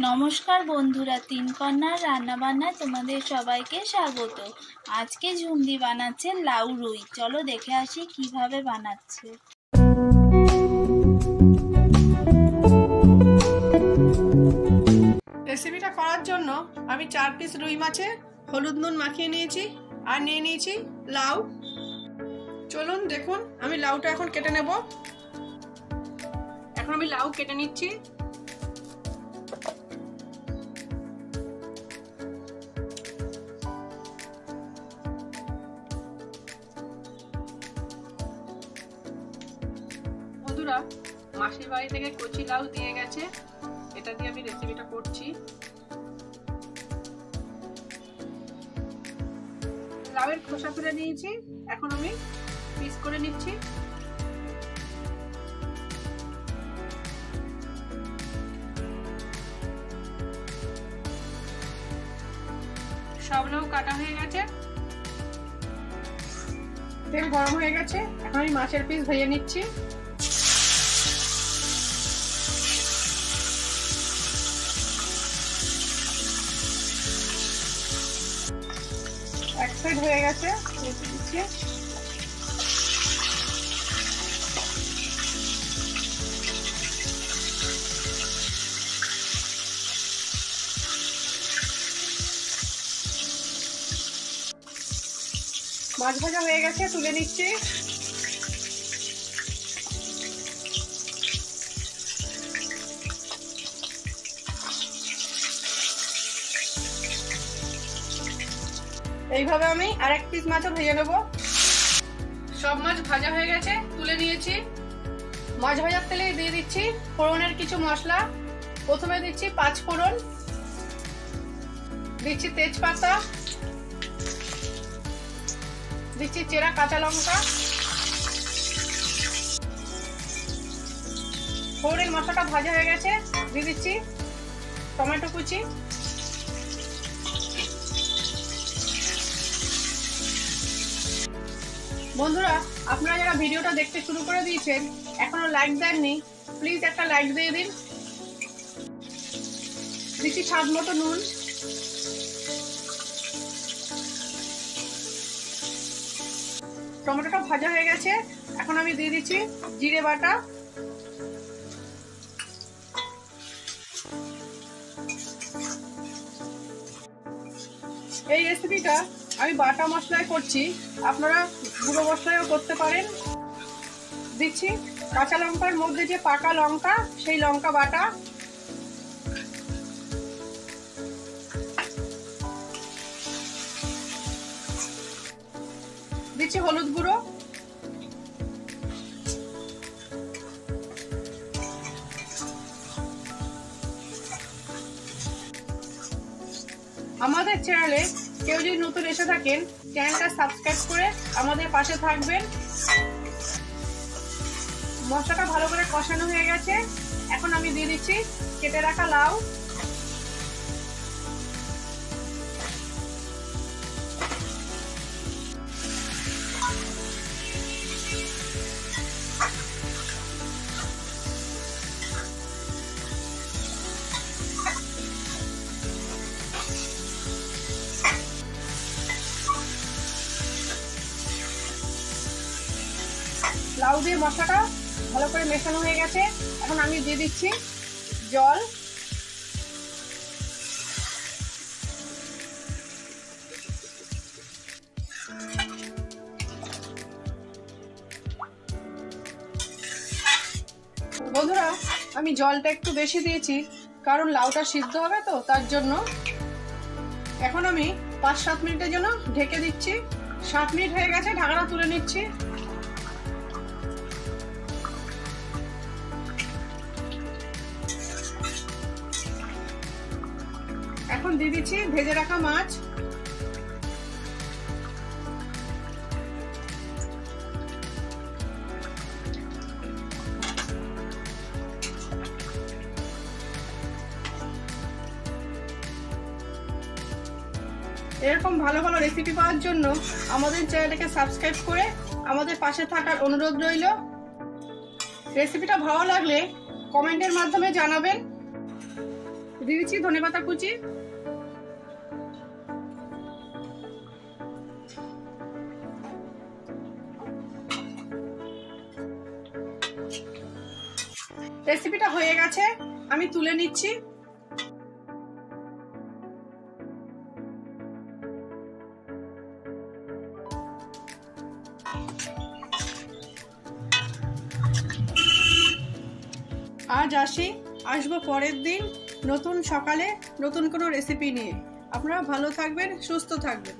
নমস্কার বন্ধুরা, তিন কন্যার রান্নাবান্নায় তোমাদের সবাইকে স্বাগত। আজকে ঝুমদি বানাচ্ছে লাউ রুই। চলো দেখে আসি কিভাবে বানাচ্ছে। রেসিপিটা করার জন্য আমি 4 পিস রুই মাছে হলুদ নুন মাখিয়ে নিয়েছি আর নিয়ে নিয়েছি লাউ। চলুন দেখুন আমি লাউটা এখন কেটে নেব। এখন আমি লাউ কেটে নিচ্ছি। বন্ধুরা, মাসির বাড়ি থেকে কচি লাউ দিয়ে গেছে, এটা দিয়ে আমি রেসিপিটা করছি। লাউয়ের খোসা ফেলে নিয়েছি, এখন আমি পিস করে নিচ্ছি। সব লাউ কাটা হয়ে গেছে, তেল গরম হয়ে গেছে, এখন আমি মাছের পিস ভেজে নিচ্ছি। এক সাইড হয়ে গেছে, রেখে দিচ্ছি। মাছ ভাজা হয়ে গেছে, তুলে নিচ্ছি। এইভাবে আমি আরেক পিস মাছও ভেজে নেব। সব মাছ ভাজা হয়ে গেছে, তুলে নিয়েছি। মাছ ভাজার তেলে দিয়ে দিচ্ছি ফোড়নের কিছু মশলা। প্রথমে দিচ্ছি 5 ফোড়ন, দিচ্ছি তেজপাতা, দিচ্ছি চেরা কাঁচা লঙ্কা। ফোড়নের মশলাটা ভাজা হয়ে গেছে, দিয়ে দিচ্ছি টমেটো কুচি। বন্ধুরা, আপনারা যারা ভিডিওটা দেখতে শুরু করে দিয়েছেন, এখনো লাইক দেননি, প্লিজ একটা লাইক দিয়ে দিন। দিচ্ছি স্বাদ মতো নুন। টমেটোটা ভাজা হয়ে গেছে, এখন আমি দিয়ে দিচ্ছি জিরে বাটা। এই রেসিপিটা আমি বাটা মশলায় করছি, আপনারা গুঁড়ো মশলায়ও করতে পারেন। দিচ্ছি কাঁচা লঙ্কার মধ্যে যে পাকা লঙ্কা, সেই লঙ্কা বাটা। দিচ্ছি হলুদ গুঁড়ো। আমাদের চ্যানেলে কেউ যদি নতুন এসে থাকেন, চ্যানেলটা সাবস্ক্রাইব করে আমাদের পাশে থাকবেন। মশলাটা ভালো করে কষানো হয়ে গেছে, এখন আমি দিয়ে দিচ্ছি কেটে রাখা লাউ। লাউ দিয়ে মশলাটা ভালো করে মেশানো হয়ে গেছে, এখন আমি দিয়ে দিচ্ছি জল। বন্ধুরা, আমি জলটা একটু বেশি দিয়েছি, কারণ লাউটা সিদ্ধ হবে তো, তার জন্য। এখন আমি 5-7 মিনিটের জন্য ঢেকে দিচ্ছি। 7 মিনিট হয়ে গেছে, ঢাকনা তুলে নিচ্ছি। এখন দিয়ে দিচ্ছি ভেজে রাখা মাছ। এরকম ভালো ভালো রেসিপি পাওয়ার জন্য আমাদের চ্যানেলটাকে সাবস্ক্রাইব করে আমাদের পাশে থাকার অনুরোধ রইল। রেসিপিটা ভালো লাগলে কমেন্টের মাধ্যমে জানাবেন। দিয়ে দিচ্ছি ধনেপাতা কুচি, রেসিপিটা হয়ে গেছে, আমি তুলে নিচ্ছি। আজ আসবো পরের দিন নতুন সকালে নতুন কোনো রেসিপি নিয়ে। আপনারা ভালো থাকবেন, সুস্থ থাকবেন।